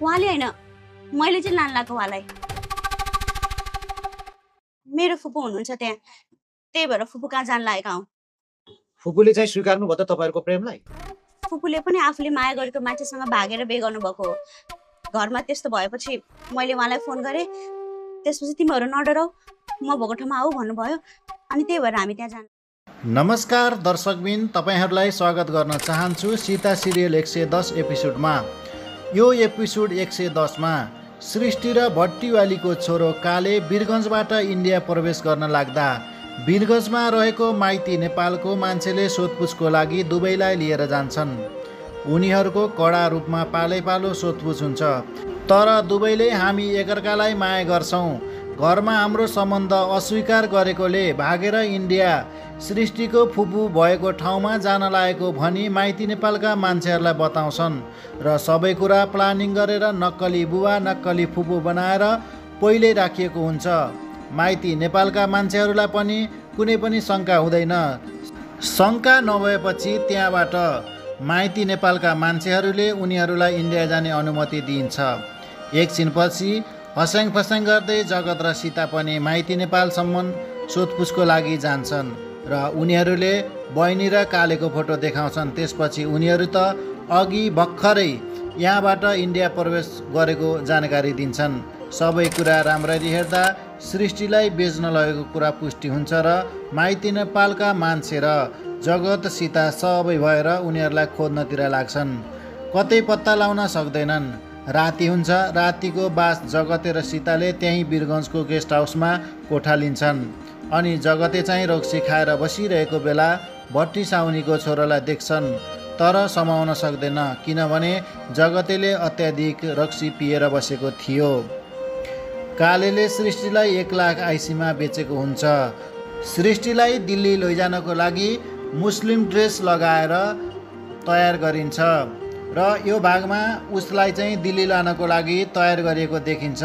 उहाँले होइन, मैले चाहिँ लान लगाएको उहाँलाई। मेरो फुपू हुनुहुन्छ त्यहाँ, त्यही भएर फुपू कहाँ जान लागेका हौँ। फुपूले चाहिँ स्वीकार्नु भयो त तपाईँहरूको प्रेमलाई? फुपूले पनि आफूले माया गरेको मान्छेसँग भागेर बिहे गर्नुभएको हो। घरमा त्यस्तो भएपछि मैले उहाँलाई फोन गरेँ, त्यसपछि तिमीहरू नडराउ, म भएको ठाउँमा आऊ भन्नुभयो, अनि त्यही भएर हामी त्यहाँ जान। नमस्कार दर्शकबिन, तपाईहरूलाई स्वागत गर्न चाहन्छु सीता सिरियल 110 एपिसोडमा। यो एपिसोड 110 मा सृष्टि र भट्टीवालीको छोरो काले वीरगञ्जबाट इन्डिया प्रवेश गर्न लाग्दा वीरगञ्जमा रहेको माइती नेपालको मान्छेले सोधपुछको लागि दुबईलाई लिएर जान्छन्। उनीहरूको कडा रूपमा पालैपालो सोधपुछ हुन्छ, तर दुबईले हामी एकअर्कालाई माया गर्छौँ, घरमा हाम्रो सम्बन्ध अस्वीकार गरेकोले भागेर इन्डिया सृष्टिको फुपू भएको ठाउँमा जान लागेको भनी माइती नेपालका मान्छेहरूलाई बताउँछन् र सबै कुरा प्लानिङ गरेर नक्कली बुबा नक्कली फुपू बनाएर पहिले राखिएको हुन्छ। माइती नेपालका मान्छेहरूलाई पनि कुनै पनि शङ्का हुँदैन। शङ्का नभएपछि त्यहाँबाट माइती नेपालका मान्छेहरूले उनीहरूलाई इन्डिया जाने अनुमति दिइन्छ। एकछिनपछि हस्याङ फस्याङ गर्दै जगत र सीता पनि माइती नेपालसम्म सोधपुछको लागि जान्छन् र उनीहरूले बहिनी र कालेको फोटो देखाउँछन्। त्यसपछि उनीहरू त अघि भर्खरै यहाँबाट इन्डिया प्रवेश गरेको जानकारी दिन्छन्। सबै कुरा राम्ररी हेर्दा सृष्टिलाई बेच्न लगेको कुरा पुष्टि हुन्छ र माइती नेपालका मान्छे र जगत सीता सबै भएर उनीहरूलाई खोज्नतिर लाग्छन्। कतै पत्ता लाउन सक्दैनन्। राति हुन्छ। रातिको बास जगते र सीताले त्यहीँ वीरगञ्जको गेस्ट हाउसमा कोठा लिन्छन्। अनि जगते चाहिँ रक्सी खाएर बसिरहेको बेला भट्टी साउनीको छोरालाई देख्छन्, तर समाउन सक्दैन, किनभने जगतेले अत्याधिक रक्सी पिएर बसेको थियो। कालेले सृष्टिलाई 1 लाख आइसीमा बेचेको हुन्छ। सृष्टिलाई दिल्ली लैजानको लागि मुस्लिम ड्रेस लगाएर तयार गरिन्छ र यो भागमा उसलाई चाहिँ दिल्ली लानको लागि तयार गरिएको देखिन्छ।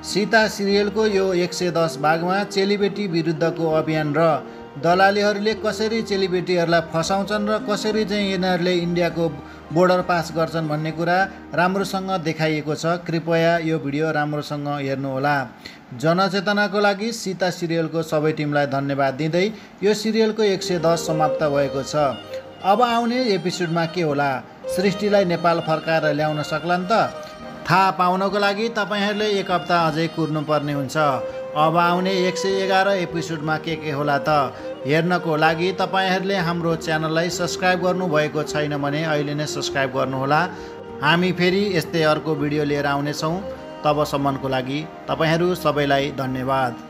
सीता सिरियलको यो 110 भागमा चेलीबेटी विरुद्धको अभियान र दलालीहरूले कसरी चेलीबेटीहरूलाई फसाउँछन् र कसरी चाहिँ यिनीहरूले इन्डियाको बोर्डर पास गर्छन् भन्ने कुरा राम्रोसँग देखाइएको छ। कृपया यो भिडियो राम्रोसँग हेर्नुहोला। जनचेतनाको लागि सीता सिरियलको सबै टिमलाई धन्यवाद दिँदै यो सिरियलको 110 समाप्त भएको छ। अब आउने एपिसोडमा के होला? सृष्टिलाई नेपाल फर्काएर ल्याउन सक्लान् त? थाहा पाउनको लागि तपाईँहरूले 1 हप्ता अझै कुर्नुपर्ने हुन्छ। अब आउने 111 एपिसोडमा के होला त हेर्नको लागि तपाईँहरूले हाम्रो च्यानललाई सब्सक्राइब गर्नुभएको छैन भने अहिले नै सब्सक्राइब गर्नुहोला। हामी फेरि यस्तै अर्को भिडियो लिएर आउनेछौँ। तबसम्मको लागि तपाईँहरू सबैलाई धन्यवाद।